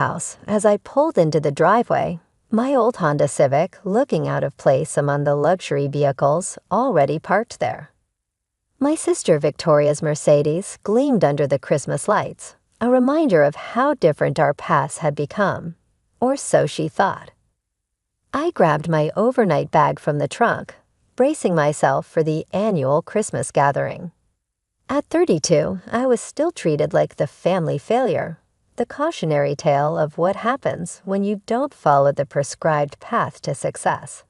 house as I pulled into the driveway, my old Honda Civic looking out of place among the luxury vehicles already parked there. My sister Victoria's Mercedes gleamed under the Christmas lights, a reminder of how different our paths had become, or so she thought. I grabbed my overnight bag from the trunk, bracing myself for the annual Christmas gathering. At 32, I was still treated like the family failure, the cautionary tale of what happens when you don't follow the prescribed path to success.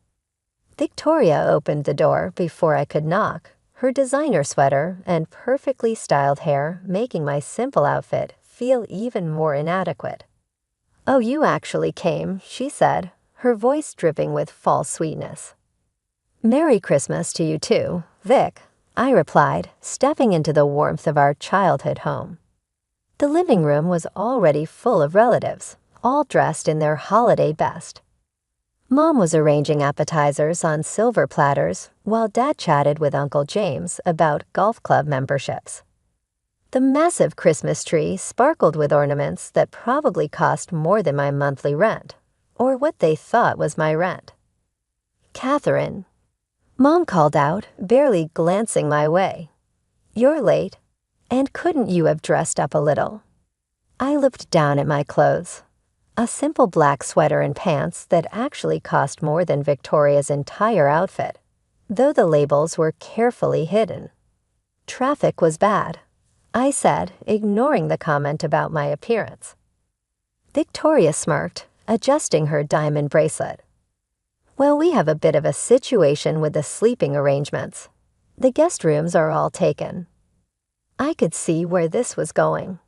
Victoria opened the door before I could knock, her designer sweater and perfectly styled hair making my simple outfit feel even more inadequate. "Oh, you actually came," she said, her voice dripping with false sweetness. "Merry Christmas to you too, Vic," I replied, stepping into the warmth of our childhood home. The living room was already full of relatives, all dressed in their holiday best. Mom was arranging appetizers on silver platters while Dad chatted with Uncle James about golf club memberships. The massive Christmas tree sparkled with ornaments that probably cost more than my monthly rent, or what they thought was my rent. "Catherine," Mom called out, barely glancing my way. "You're late, and couldn't you have dressed up a little?" I looked down at my clothes. A simple black sweater and pants that actually cost more than Victoria's entire outfit, though the labels were carefully hidden. "Traffic was bad," I said, ignoring the comment about my appearance. Victoria smirked, adjusting her diamond bracelet. "Well, we have a bit of a situation with the sleeping arrangements. The guest rooms are all taken." I could see where this was going.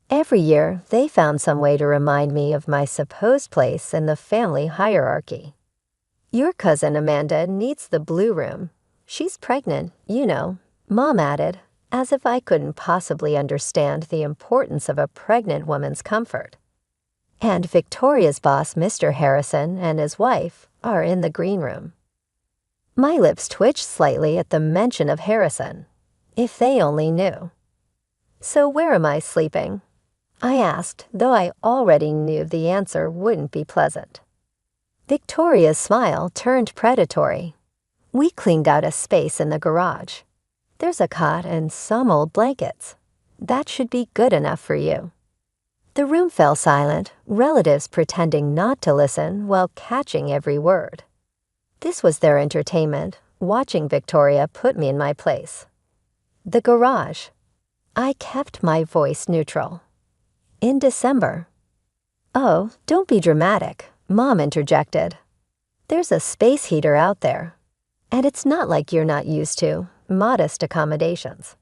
Every year, they found some way to remind me of my supposed place in the family hierarchy. "Your cousin Amanda needs the blue room. She's pregnant, you know," Mom added, as if I couldn't possibly understand the importance of a pregnant woman's comfort. "And Victoria's boss, Mr. Harrison, and his wife are in the green room." My lips twitched slightly at the mention of Harrison. If they only knew. "So where am I sleeping?" I asked, though I already knew the answer wouldn't be pleasant. Victoria's smile turned predatory. "We cleaned out a space in the garage. There's a cot and some old blankets. That should be good enough for you." The room fell silent, relatives pretending not to listen while catching every word. This was their entertainment, watching Victoria put me in my place. "The garage." I kept my voice neutral. "In December." "Oh, don't be dramatic," Mom interjected. "There's a space heater out there. And it's not like you're not used to modest accommodations."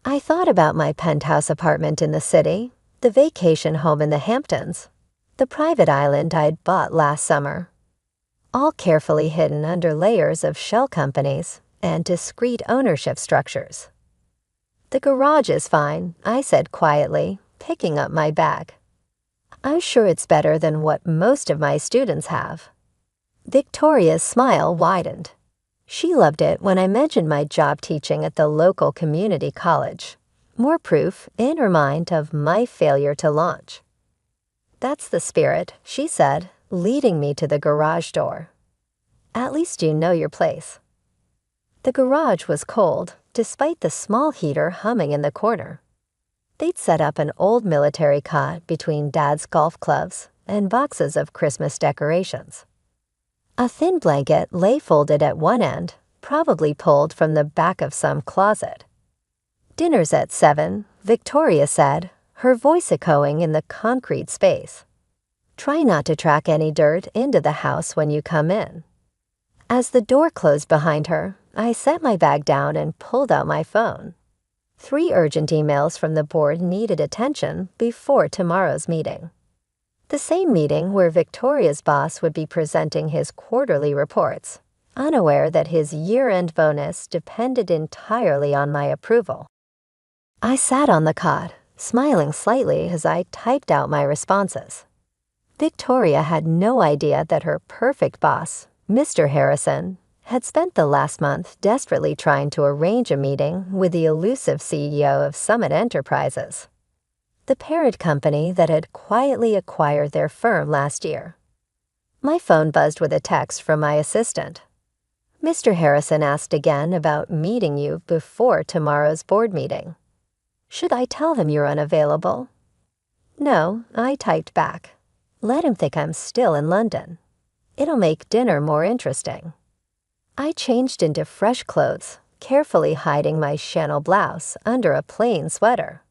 I thought about my penthouse apartment in the city, the vacation home in the Hamptons, the private island I'd bought last summer, all carefully hidden under layers of shell companies and discrete ownership structures. "The garage is fine," I said quietly, picking up my bag. "I'm sure it's better than what most of my students have." Victoria's smile widened. She loved it when I mentioned my job teaching at the local community college. More proof, in her mind, of my failure to launch. "That's the spirit," she said, leading me to the garage door. "At least you know your place." The garage was cold, despite the small heater humming in the corner. They'd set up an old military cot between Dad's golf clubs and boxes of Christmas decorations. A thin blanket lay folded at one end, probably pulled from the back of some closet. "Dinner's at 7, Victoria said, her voice echoing in the concrete space. "Try not to track any dirt into the house when you come in." As the door closed behind her, I set my bag down and pulled out my phone. 3 urgent emails from the board needed attention before tomorrow's meeting. The same meeting where Victoria's boss would be presenting his quarterly reports, unaware that his year-end bonus depended entirely on my approval. I sat on the cot, smiling slightly as I typed out my responses. Victoria had no idea that her perfect boss, Mr. Harrison, had spent the last month desperately trying to arrange a meeting with the elusive CEO of Summit Enterprises. the parent company that had quietly acquired their firm last year. My phone buzzed with a text from my assistant. Mr. Harrison asked again about meeting you before tomorrow's board meeting. Should I tell him you're unavailable? No, I typed back. Let him think I'm still in London. It'll make dinner more interesting. I changed into fresh clothes, carefully hiding my Chanel blouse under a plain sweater.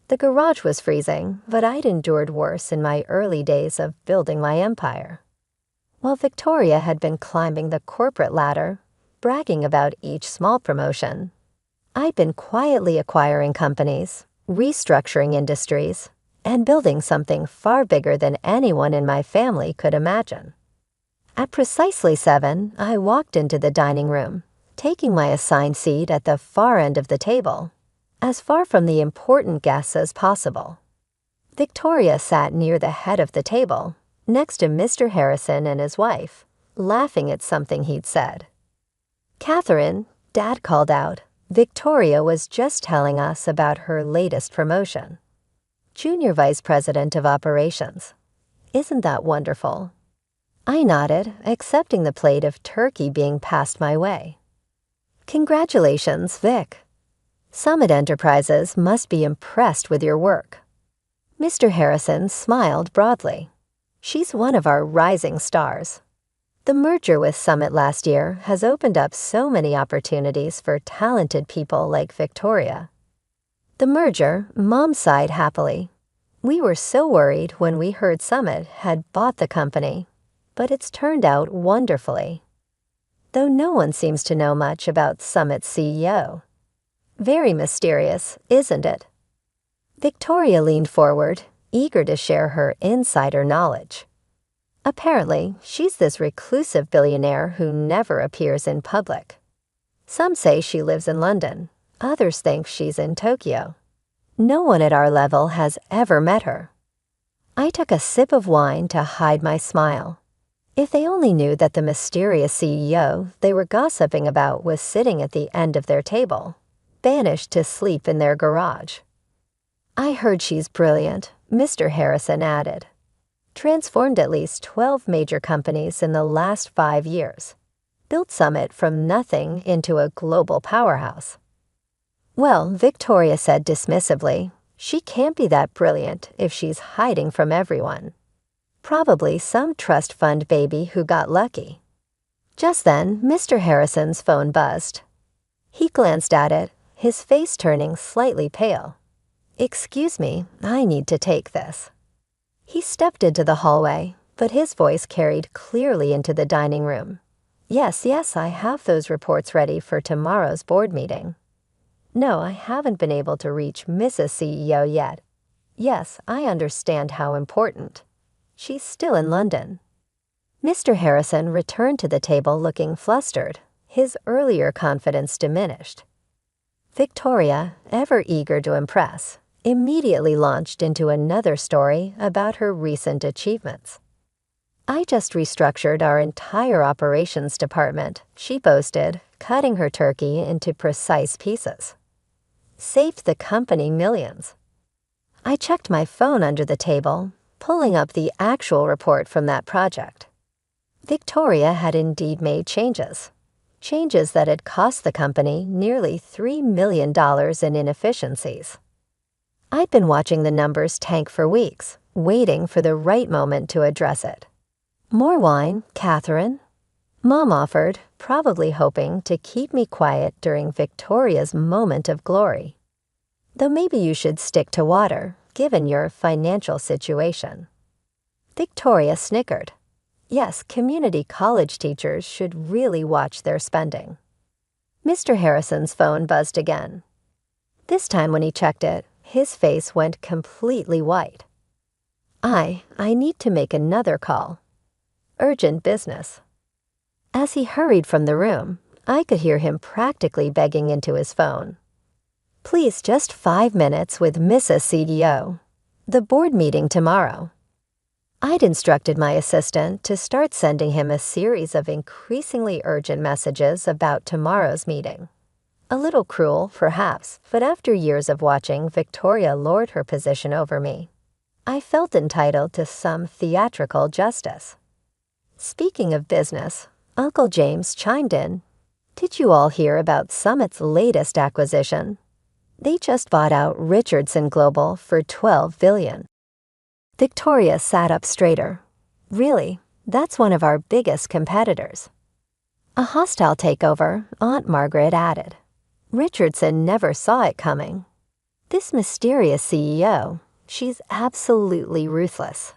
The garage was freezing, but I'd endured worse in my early days of building my empire. While Victoria had been climbing the corporate ladder, bragging about each small promotion, I'd been quietly acquiring companies, restructuring industries, and building something far bigger than anyone in my family could imagine. At precisely 7, I walked into the dining room, taking my assigned seat at the far end of the table, as far from the important guests as possible. Victoria sat near the head of the table, next to Mr. Harrison and his wife, laughing at something he'd said. "Catherine," Dad called out, "Victoria was just telling us about her latest promotion. Junior Vice President of Operations. Isn't that wonderful?" I nodded, accepting the plate of turkey being passed my way. "Congratulations, Vic. Summit Enterprises must be impressed with your work." Mr. Harrison smiled broadly. "She's one of our rising stars. The merger with Summit last year has opened up so many opportunities for talented people like Victoria." The merger, Mom sighed happily. "We were so worried when we heard Summit had bought the company, but it's turned out wonderfully. Though no one seems to know much about Summit's CEO. Very mysterious, isn't it?" Victoria leaned forward, eager to share her insider knowledge. Apparently, she's this reclusive billionaire who never appears in public. Some say she lives in London. Others think she's in Tokyo. No one at our level has ever met her. I took a sip of wine to hide my smile. If they only knew that the mysterious CEO they were gossiping about was sitting at the end of their table, banished to sleep in their garage. "I heard she's brilliant," Mr. Harrison added. "Transformed at least 12 major companies in the last 5 years. Built Summit from nothing into a global powerhouse." "Well," Victoria said dismissively, "she can't be that brilliant if she's hiding from everyone. Probably some trust fund baby who got lucky." Just then, Mr. Harrison's phone buzzed. He glanced at it, his face turning slightly pale. "Excuse me, I need to take this." He stepped into the hallway, but his voice carried clearly into the dining room. Yes, I have those reports ready for tomorrow's board meeting." "No, I haven't been able to reach Mrs. CEO yet." "Yes, I understand how important. She's still in London." Mr. Harrison returned to the table looking flustered, his earlier confidence diminished. Victoria, ever eager to impress, immediately launched into another story about her recent achievements. "I just restructured our entire operations department," she boasted, cutting her turkey into precise pieces. "Saved the company millions." I checked my phone under the table, pulling up the actual report from that project. Victoria had indeed made changes that had cost the company nearly $3 million in inefficiencies. I'd been watching the numbers tank for weeks, waiting for the right moment to address it. "More wine, Catherine?" Mom offered, probably hoping to keep me quiet during Victoria's moment of glory. "Though maybe you should stick to water, given your financial situation." Victoria snickered. Yes, community college teachers should really watch their spending. Mr. Harrison's phone buzzed again. This time when he checked it, his face went completely white. I need to make another call. Urgent business." As he hurried from the room, I could hear him practically begging into his phone. "Please, just 5 minutes with Mrs. CEO. The board meeting tomorrow." I'd instructed my assistant to start sending him a series of increasingly urgent messages about tomorrow's meeting. A little cruel, perhaps, but after years of watching Victoria lord her position over me, I felt entitled to some theatrical justice. Speaking of business, Uncle James chimed in. Did you all hear about Summit's latest acquisition? They just bought out Richardson Global for $12 billion. Victoria sat up straighter. Really, that's one of our biggest competitors. A hostile takeover, Aunt Margaret added. Richardson never saw it coming. This mysterious CEO, she's absolutely ruthless.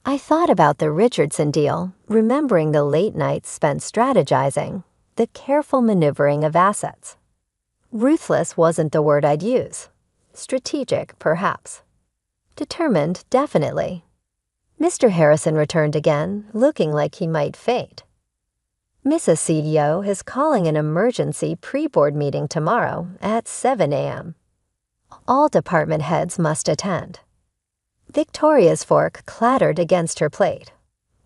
I thought about the Richardson deal, remembering the late nights spent strategizing, the careful maneuvering of assets. Ruthless wasn't the word I'd use. Strategic, perhaps. Determined, definitely. Mr. Harrison returned again, looking like he might faint. Mrs. CEO is calling an emergency pre-board meeting tomorrow at 7 a.m. All department heads must attend. Victoria's fork clattered against her plate.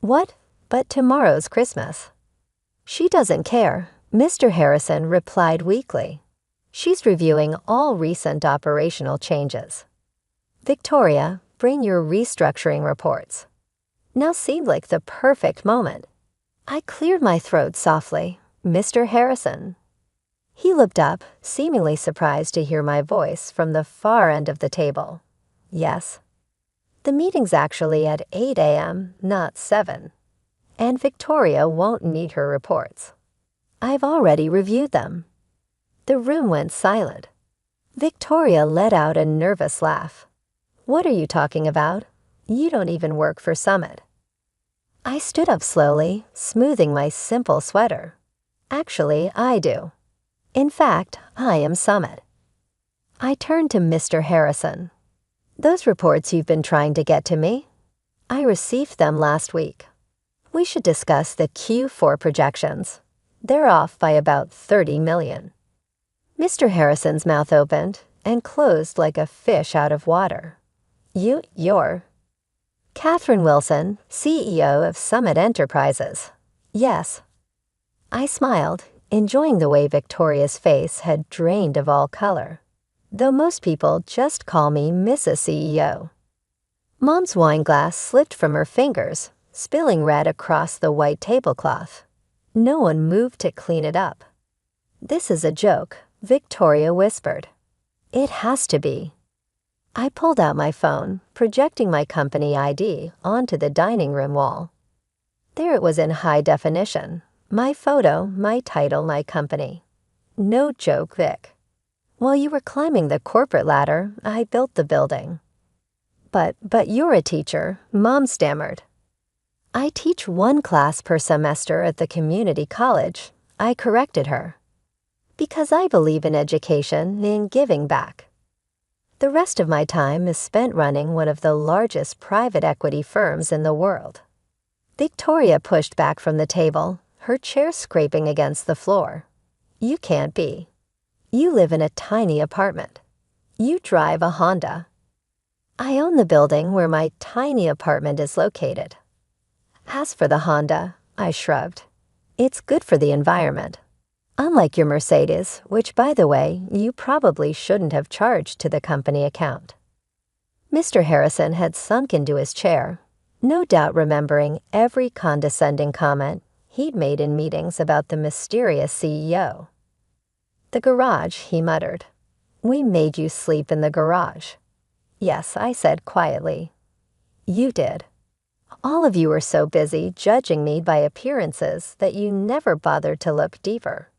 What? But tomorrow's Christmas. She doesn't care, Mr. Harrison replied weakly. She's reviewing all recent operational changes. Victoria, bring your restructuring reports. Now seemed like the perfect moment. I cleared my throat softly. Mr. Harrison. He looked up, seemingly surprised to hear my voice from the far end of the table. Yes. The meeting's actually at 8 a.m., not 7. And Victoria won't need her reports. I've already reviewed them. The room went silent. Victoria let out a nervous laugh. What are you talking about? You don't even work for Summit. I stood up slowly, smoothing my simple sweater. Actually, I do. In fact, I am Summit. I turned to Mr. Harrison. Those reports you've been trying to get to me? I received them last week. We should discuss the Q4 projections. They're off by about 30 million. Mr. Harrison's mouth opened and closed like a fish out of water. You're Catherine Wilson, CEO of Summit Enterprises. Yes. I smiled, enjoying the way Victoria's face had drained of all color, though most people just call me Mrs. CEO. Mom's wine glass slipped from her fingers, spilling red across the white tablecloth. No one moved to clean it up. This is a joke, Victoria whispered. It has to be. I pulled out my phone, projecting my company ID onto the dining room wall. There it was in high definition. My photo, my title, my company. No joke, Vic. While you were climbing the corporate ladder, I built the building. But you're a teacher, Mom stammered. I teach one class per semester at the community college, I corrected her. Because I believe in education and giving back. The rest of my time is spent running one of the largest private equity firms in the world. Victoria pushed back from the table, her chair scraping against the floor. You can't be. You live in a tiny apartment. You drive a Honda. I own the building where my tiny apartment is located. As for the Honda, I shrugged. It's good for the environment. Unlike your Mercedes, which, by the way, you probably shouldn't have charged to the company account. Mr. Harrison had sunk into his chair, no doubt remembering every condescending comment he'd made in meetings about the mysterious CEO. The garage, he muttered. We made you sleep in the garage. Yes, I said quietly. You did. All of you were so busy judging me by appearances that you never bothered to look deeper.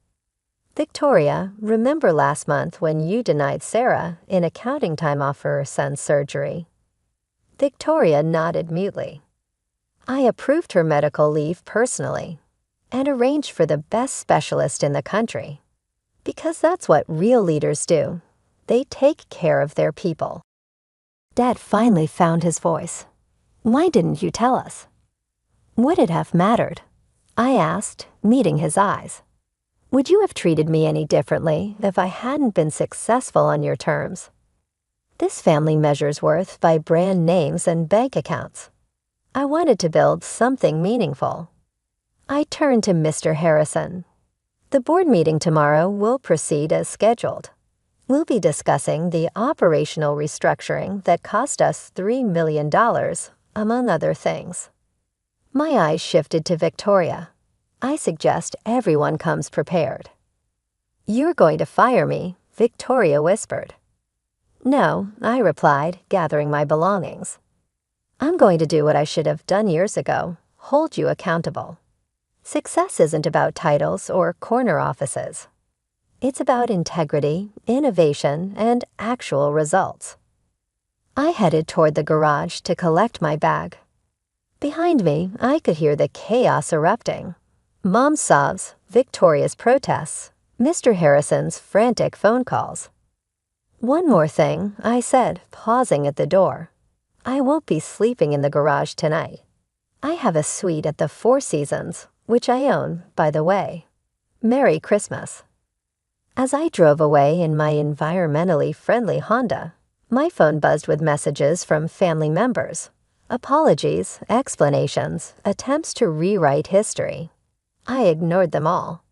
Victoria, remember last month when you denied Sarah an accounting time off for her son's surgery? Victoria nodded mutely. I approved her medical leave personally and arranged for the best specialist in the country. Because that's what real leaders do. They take care of their people. Dad finally found his voice. Why didn't you tell us? Would it have mattered? I asked, meeting his eyes. Would you have treated me any differently if I hadn't been successful on your terms? This family measures worth by brand names and bank accounts. I wanted to build something meaningful. I turned to Mr. Harrison. The board meeting tomorrow will proceed as scheduled. We'll be discussing the operational restructuring that cost us $3 million, among other things. My eyes shifted to Victoria. I suggest everyone comes prepared. You're going to fire me, Victoria whispered. No, I replied, gathering my belongings. I'm going to do what I should have done years ago, hold you accountable. Success isn't about titles or corner offices. It's about integrity, innovation, and actual results. I headed toward the garage to collect my bag. Behind me, I could hear the chaos erupting. Mom's sobs, Victoria's protests, Mr. Harrison's frantic phone calls. One more thing, I said, pausing at the door. I won't be sleeping in the garage tonight. I have a suite at the Four Seasons, which I own, by the way. Merry Christmas. As I drove away in my environmentally friendly Honda, my phone buzzed with messages from family members. Apologies, explanations, attempts to rewrite history. I ignored them all.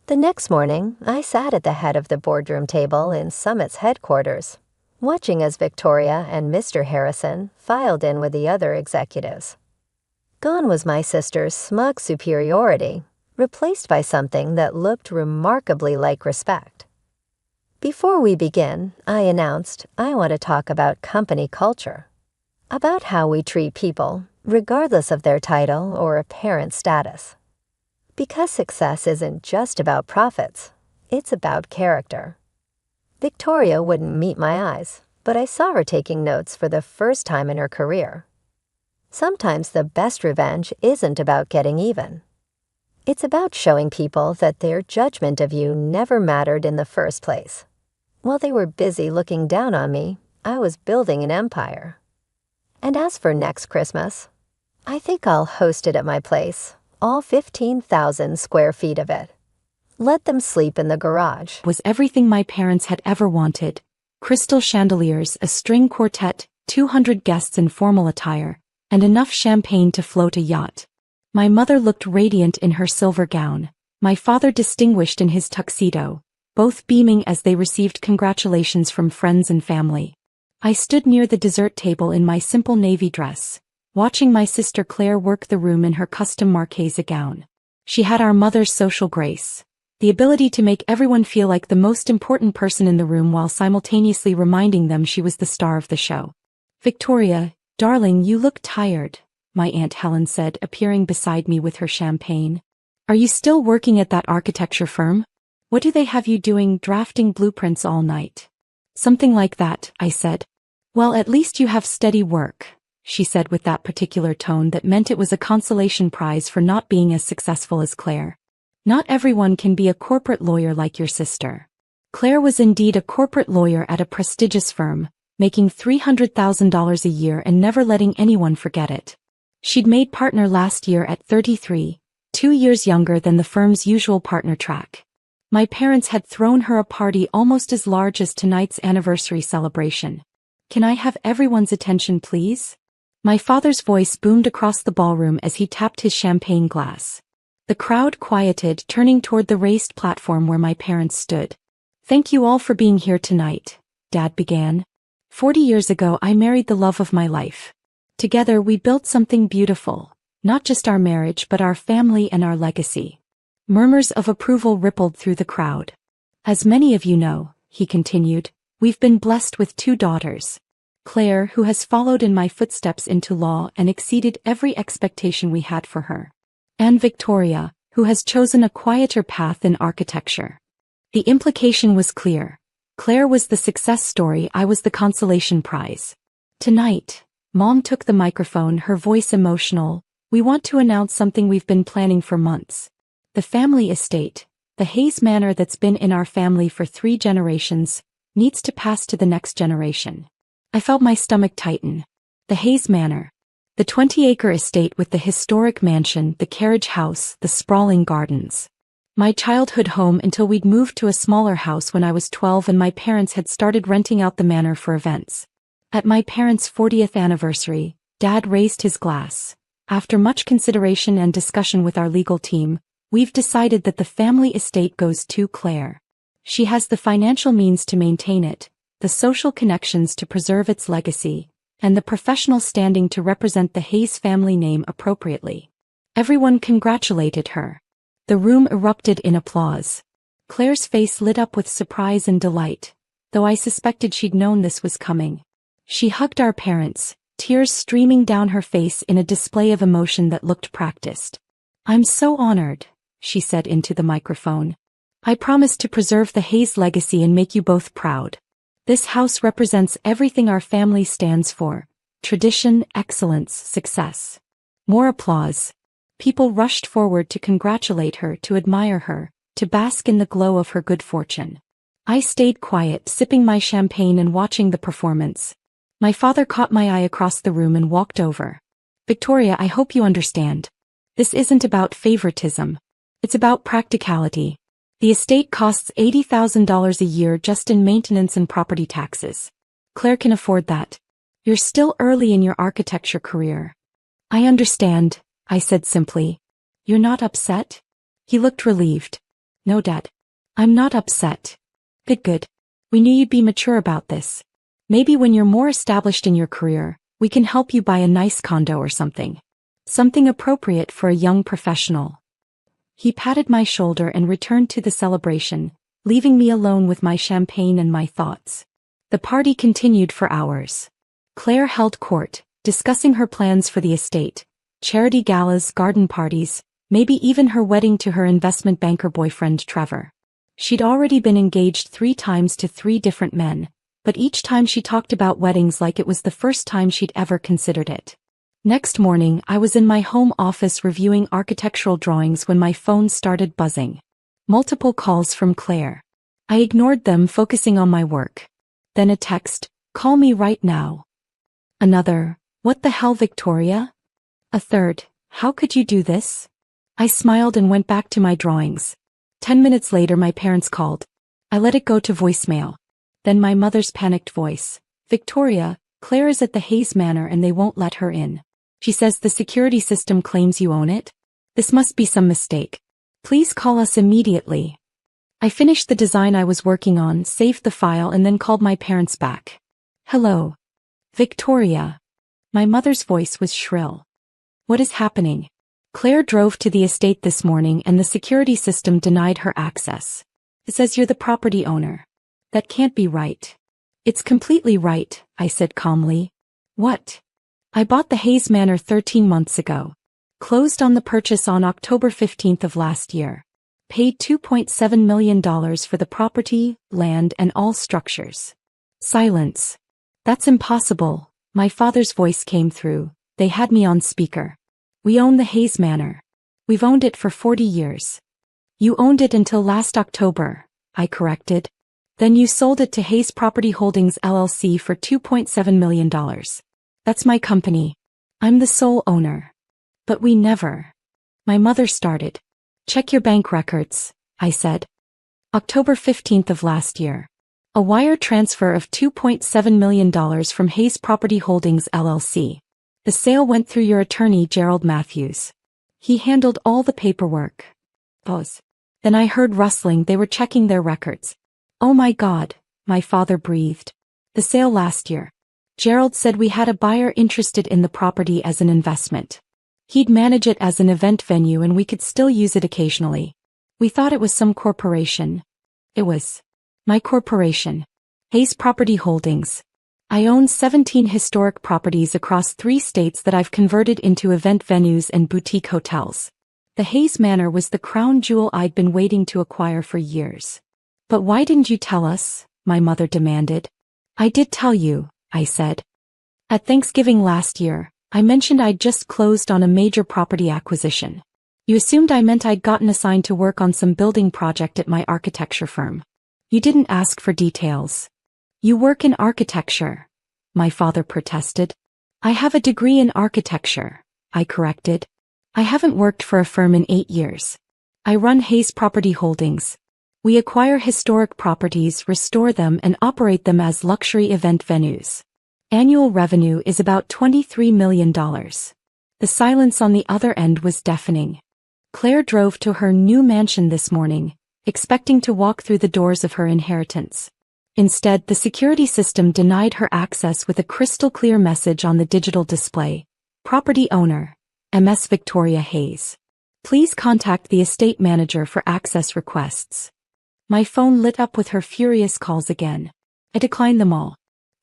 The next morning, I sat at the head of the boardroom table in Summit's headquarters, watching as Victoria and Mr. Harrison filed in with the other executives. Gone was my sister's smug superiority, replaced by something that looked remarkably like respect. Before we begin, I announced I want to talk about company culture, about how we treat people, regardless of their title or apparent status. Because success isn't just about profits, it's about character. Victoria wouldn't meet my eyes, but I saw her taking notes for the first time in her career. Sometimes the best revenge isn't about getting even. It's about showing people that their judgment of you never mattered in the first place. While they were busy looking down on me, I was building an empire. And as for next Christmas, I think I'll host it at my place, all 15,000 square feet of it. Let them sleep in the garage. Was everything my parents had ever wanted. Crystal chandeliers, a string quartet, 200 guests in formal attire, and enough champagne to float a yacht. My mother looked radiant in her silver gown, my father distinguished in his tuxedo, both beaming as they received congratulations from friends and family. I stood near the dessert table in my simple navy dress, watching my sister Claire work the room in her custom Marchesa gown. She had our mother's social grace, the ability to make everyone feel like the most important person in the room while simultaneously reminding them she was the star of the show. Victoria, darling, you look tired, my Aunt Helen said, appearing beside me with her champagne. Are you still working at that architecture firm? What do they have you doing, drafting blueprints all night? Something like that, I said. Well, at least you have steady work, she said with that particular tone that meant it was a consolation prize for not being as successful as Claire. Not everyone can be a corporate lawyer like your sister. Claire was indeed a corporate lawyer at a prestigious firm, making $300,000 a year and never letting anyone forget it. She'd made partner last year at 33, 2 years younger than the firm's usual partner track. My parents had thrown her a party almost as large as tonight's anniversary celebration. Can I have everyone's attention, please? My father's voice boomed across the ballroom as he tapped his champagne glass. The crowd quieted, turning toward the raised platform where my parents stood. Thank you all for being here tonight, Dad began. 40 years ago I married the love of my life. Together we built something beautiful, not just our marriage but our family and our legacy. Murmurs of approval rippled through the crowd. As many of you know, he continued, we've been blessed with 2 daughters. Claire, who has followed in my footsteps into law and exceeded every expectation we had for her. And Victoria, who has chosen a quieter path in architecture. The implication was clear. Claire was the success story, I was the consolation prize. Tonight, Mom took the microphone, her voice emotional. We want to announce something we've been planning for months. The family estate, the Hayes Manor that's been in our family for 3 generations, needs to pass to the next generation. I felt my stomach tighten. The Hayes Manor. The 20-acre estate with the historic mansion, the carriage house, the sprawling gardens. My childhood home until we'd moved to a smaller house when I was 12 and my parents had started renting out the manor for events. At my parents' 40th anniversary, Dad raised his glass. After much consideration and discussion with our legal team, We've decided that the family estate goes to Claire. She has the financial means to maintain it, the social connections to preserve its legacy, and the professional standing to represent the Hayes family name appropriately. Everyone congratulated her. The room erupted in applause. Claire's face lit up with surprise and delight, though I suspected she'd known this was coming. She hugged our parents, tears streaming down her face in a display of emotion that looked practiced. "I'm so honored," she said into the microphone. "I promise to preserve the Hayes legacy and make you both proud. This house represents everything our family stands for: tradition, excellence, success." More applause. People rushed forward to congratulate her, to admire her, to bask in the glow of her good fortune. I stayed quiet, sipping my champagne and watching the performance. My father caught my eye across the room and walked over. "Victoria, I hope you understand. This isn't about favoritism. It's about practicality. The estate costs $80,000 a year just in maintenance and property taxes. Claire can afford that. You're still early in your architecture career." "I understand," I said simply. "You're not upset?" He looked relieved. "No, Dad. I'm not upset." Good. We knew you'd be mature about this. Maybe when you're more established in your career, we can help you buy a nice condo or something. Something appropriate for a young professional." He patted my shoulder and returned to the celebration, leaving me alone with my champagne and my thoughts. The party continued for hours. Claire held court, discussing her plans for the estate, charity galas, garden parties, maybe even her wedding to her investment banker boyfriend Trevor. She'd already been engaged 3 times to 3 different men, but each time she talked about weddings like it was the first time she'd ever considered it. Next morning, I was in my home office reviewing architectural drawings when my phone started buzzing. Multiple calls from Claire. I ignored them, focusing on my work. Then a text, "Call me right now." Another, "What the hell, Victoria?" A third, "How could you do this?" I smiled and went back to my drawings. 10 minutes later, my parents called. I let it go to voicemail. Then my mother's panicked voice. "Victoria, Claire is at the Hayes Manor and they won't let her in. She says the security system claims you own it. This must be some mistake. Please call us immediately." I finished the design I was working on, saved the file, and then called my parents back. "Hello. Victoria." My mother's voice was shrill. "What is happening?" "Claire drove to the estate this morning and the security system denied her access. It says you're the property owner. That can't be right." "It's completely right," I said calmly. "What?" "I bought the Hayes Manor 13 months ago. Closed on the purchase on October 15th of last year. Paid $2.7 million for the property, land, and all structures." Silence. "That's impossible." My father's voice came through. They had me on speaker. "We own the Hayes Manor. We've owned it for 40 years. "You owned it until last October," I corrected. "Then you sold it to Hayes Property Holdings LLC for $2.7 million. That's my company. I'm the sole owner." "But we never..." My mother started. "Check your bank records," I said. October 15th of last year. A wire transfer of $2.7 million from Hayes Property Holdings LLC. The sale went through your attorney, Gerald Matthews. He handled all the paperwork. Pause. Then I heard rustling. They were checking their records. "Oh my God," my father breathed. "The sale last year. Gerald said we had a buyer interested in the property as an investment. He'd manage it as an event venue and we could still use it occasionally. We thought it was some corporation." "It was my corporation. Hayes Property Holdings. I own 17 historic properties across 3 states that I've converted into event venues and boutique hotels. The Hayes Manor was the crown jewel I'd been waiting to acquire for years." "But why didn't you tell us?" my mother demanded. "I did tell you," I said. "At Thanksgiving last year, I mentioned I'd just closed on a major property acquisition. You assumed I meant I'd gotten assigned to work on some building project at my architecture firm. You didn't ask for details." "You work in architecture," my father protested. "I have a degree in architecture," I corrected. "I haven't worked for a firm in 8 years. I run Hayes Property Holdings. We acquire historic properties, restore them, and operate them as luxury event venues. Annual revenue is about $23 million. The silence on the other end was deafening. Claire drove to her new mansion this morning, expecting to walk through the doors of her inheritance. Instead, the security system denied her access with a crystal-clear message on the digital display. Property owner, Ms. Victoria Hayes. Please contact the estate manager for access requests. My phone lit up with her furious calls again. I declined them all.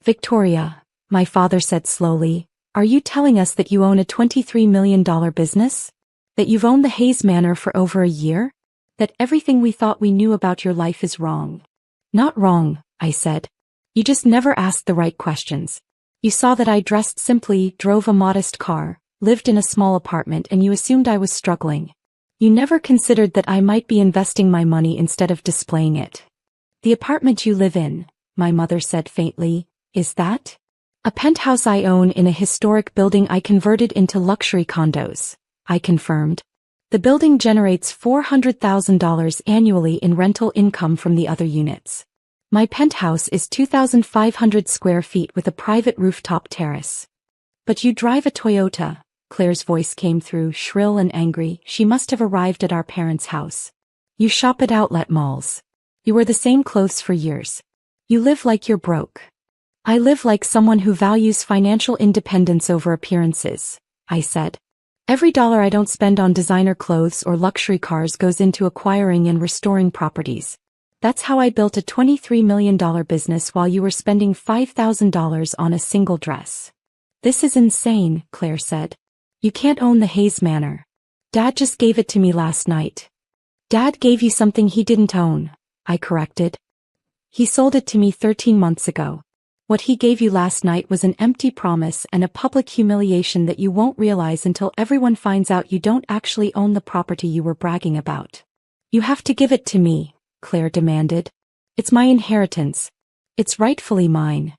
Victoria, my father said slowly, are you telling us that you own a $23 million business? That you've owned the Hayes Manor for over a year? That everything we thought we knew about your life is wrong? Not wrong, I said. You just never asked the right questions. You saw that I dressed simply, drove a modest car, lived in a small apartment, and you assumed I was struggling. You never considered that I might be investing my money instead of displaying it. The apartment you live in, my mother said faintly, is that? A penthouse I own in a historic building I converted into luxury condos, I confirmed. The building generates $400,000 annually in rental income from the other units. My penthouse is 2,500 square feet with a private rooftop terrace. But you drive a Toyota, Claire's voice came through, shrill and angry. She must have arrived at our parents' house. You shop at outlet malls. You wear the same clothes for years. You live like you're broke. I live like someone who values financial independence over appearances, I said. Every dollar I don't spend on designer clothes or luxury cars goes into acquiring and restoring properties. That's how I built a $23 million business while you were spending $5,000 on a single dress. This is insane, Claire said. You can't own the Hayes Manor. Dad just gave it to me last night. Dad gave you something he didn't own, I corrected. He sold it to me 13 months ago. What he gave you last night was an empty promise and a public humiliation that you won't realize until everyone finds out you don't actually own the property you were bragging about. You have to give it to me, Claire demanded. It's my inheritance. It's rightfully mine.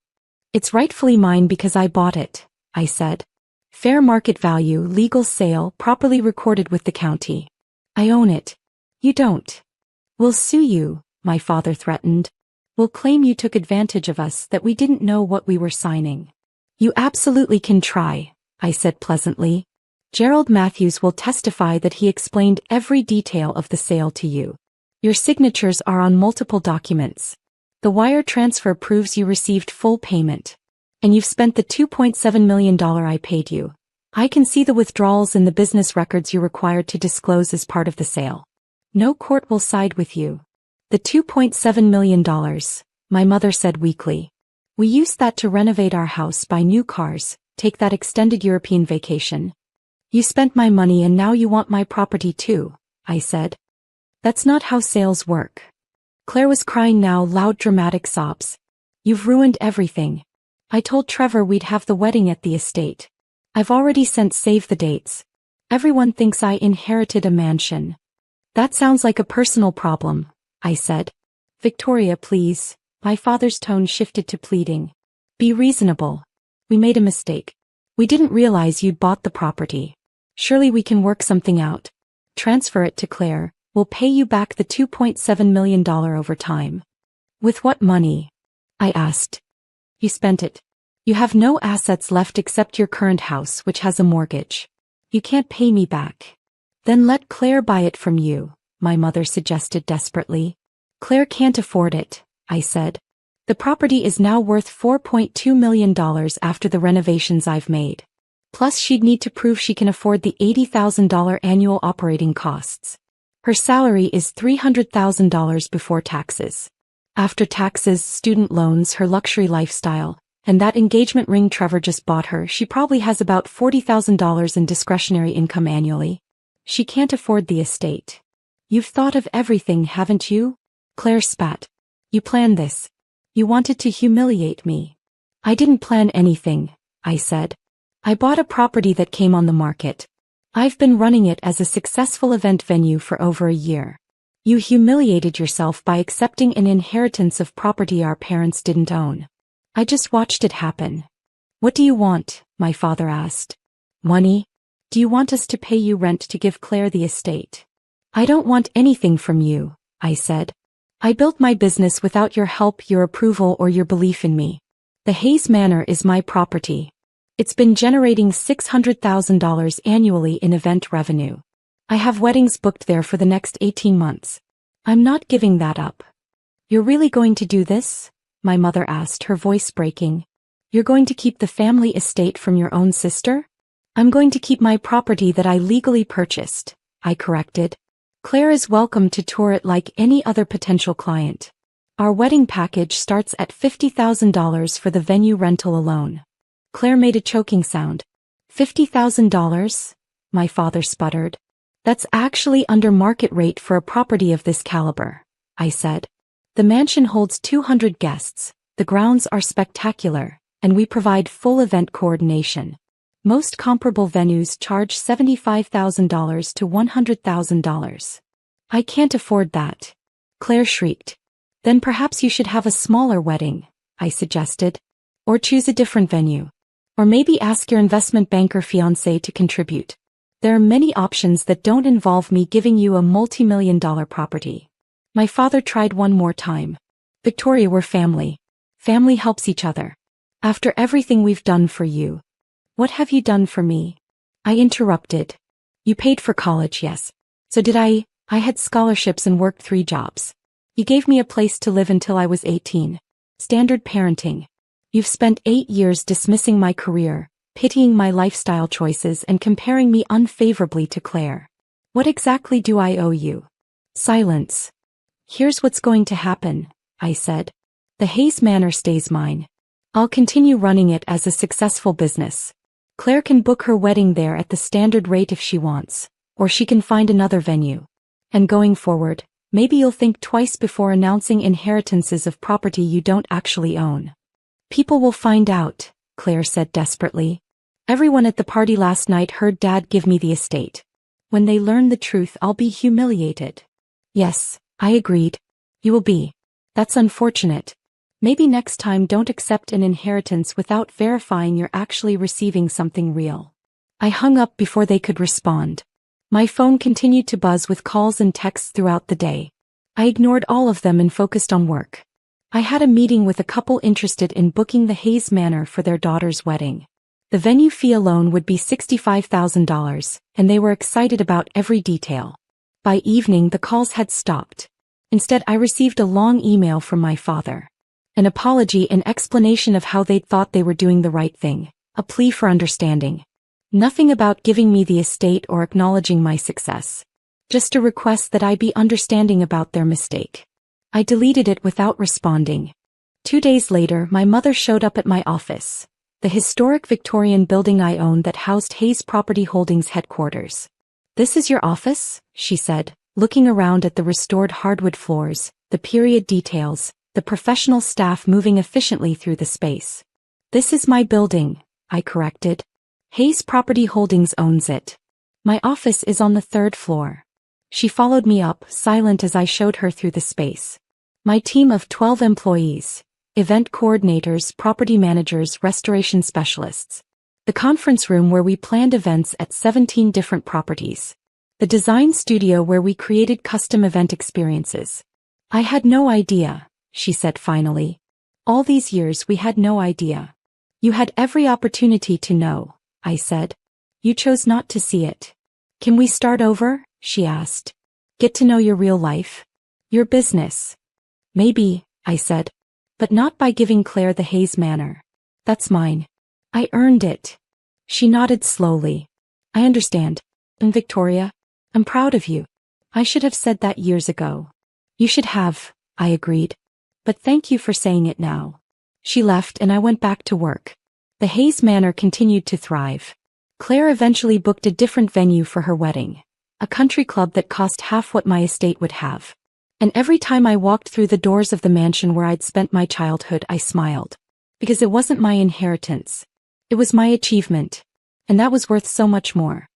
It's rightfully mine because I bought it, I said. Fair market value, legal sale, properly recorded with the county. I own it. You don't. We'll sue you, my father threatened. We'll claim you took advantage of us, that we didn't know what we were signing. You absolutely can try, I said pleasantly. Gerald Matthews will testify that he explained every detail of the sale to you. Your signatures are on multiple documents. The wire transfer proves you received full payment. And you've spent the $2.7 million I paid you. I can see the withdrawals in the business records you're required to disclose as part of the sale. No court will side with you. The $2.7 million, my mother said weakly. We used that to renovate our house, buy new cars, take that extended European vacation. You spent my money and now you want my property too, I said. That's not how sales work. Claire was crying now, loud dramatic sobs. You've ruined everything. I told Trevor we'd have the wedding at the estate. I've already sent save the dates. Everyone thinks I inherited a mansion. That sounds like a personal problem, I said. Victoria, please. My father's tone shifted to pleading. Be reasonable. We made a mistake. We didn't realize you'd bought the property. Surely we can work something out. Transfer it to Claire. We'll pay you back the $2.7 million over time. With what money? I asked. You spent it. You have no assets left except your current house, which has a mortgage. You can't pay me back. Then let Claire buy it from you, my mother suggested desperately. Claire can't afford it, I said. The property is now worth $4.2 million after the renovations I've made. Plus she'd need to prove she can afford the $80,000 annual operating costs. Her salary is $300,000 before taxes. After taxes, student loans, her luxury lifestyle, and that engagement ring Trevor just bought her, she probably has about $40,000 in discretionary income annually. She can't afford the estate. You've thought of everything, haven't you? Claire spat. You planned this. You wanted to humiliate me. I didn't plan anything, I said. I bought a property that came on the market. I've been running it as a successful event venue for over a year. You humiliated yourself by accepting an inheritance of property our parents didn't own. I just watched it happen. What do you want? My father asked. Money? Do you want us to pay you rent to give Claire the estate? I don't want anything from you, I said. I built my business without your help, your approval, or your belief in me. The Hayes Manor is my property. It's been generating $600,000 annually in event revenue. I have weddings booked there for the next 18 months. I'm not giving that up. You're really going to do this? My mother asked, her voice breaking. You're going to keep the family estate from your own sister? I'm going to keep my property that I legally purchased, I corrected. Claire is welcome to tour it like any other potential client. Our wedding package starts at $50,000 for the venue rental alone. Claire made a choking sound. $50,000? My father sputtered. That's actually under market rate for a property of this caliber, I said. The mansion holds 200 guests, the grounds are spectacular, and we provide full event coordination. Most comparable venues charge $75,000 to $100,000. I can't afford that. Claire shrieked. Then perhaps you should have a smaller wedding, I suggested. Or choose a different venue. Or maybe ask your investment banker fiancé to contribute. There are many options that don't involve me giving you a multi-million-dollar property. My father tried one more time. Victoria, we're family. Family helps each other. After everything we've done for you. What have you done for me? I interrupted. You paid for college, yes. So did I. I had scholarships and worked 3 jobs. You gave me a place to live until I was 18. Standard parenting. You've spent 8 years dismissing my career, pitying my lifestyle choices and comparing me unfavorably to Claire. What exactly do I owe you? Silence. Here's what's going to happen, I said. The Hayes Manor stays mine. I'll continue running it as a successful business. Claire can book her wedding there at the standard rate if she wants, or she can find another venue. And going forward, maybe you'll think twice before announcing inheritances of property you don't actually own. People will find out, Claire said desperately. Everyone at the party last night heard Dad give me the estate. When they learn the truth, I'll be humiliated. Yes, I agreed. You will be. That's unfortunate. Maybe next time don't accept an inheritance without verifying you're actually receiving something real. I hung up before they could respond. My phone continued to buzz with calls and texts throughout the day. I ignored all of them and focused on work. I had a meeting with a couple interested in booking the Hayes Manor for their daughter's wedding. The venue fee alone would be $65,000, and they were excited about every detail. By evening, the calls had stopped. Instead, I received a long email from my father. An apology and explanation of how they'd thought they were doing the right thing, a plea for understanding. Nothing about giving me the estate or acknowledging my success. Just a request that I be understanding about their mistake. I deleted it without responding. 2 days later, my mother showed up at my office, the historic Victorian building I owned that housed Hayes Property Holdings headquarters. This is your office? She said, looking around at the restored hardwood floors, the period details, the professional staff moving efficiently through the space. This is my building, I corrected. Hayes Property Holdings owns it. My office is on the 3rd floor. She followed me up, silent as I showed her through the space. My team of 12 employees, event coordinators, property managers, restoration specialists. The conference room where we planned events at 17 different properties. The design studio where we created custom event experiences. I had no idea, she said finally. All these years we had no idea. You had every opportunity to know, I said. You chose not to see it. Can we start over? She asked. Get to know your real life? Your business? Maybe, I said. But not by giving Claire the Hayes Manor. That's mine. I earned it. She nodded slowly. I understand. And Victoria, I'm proud of you. I should have said that years ago. You should have, I agreed. But thank you for saying it now. She left and I went back to work. The Hayes Manor continued to thrive. Claire eventually booked a different venue for her wedding. A country club that cost half what my estate would have. And every time I walked through the doors of the mansion where I'd spent my childhood, I smiled. Because it wasn't my inheritance. It was my achievement. And that was worth so much more.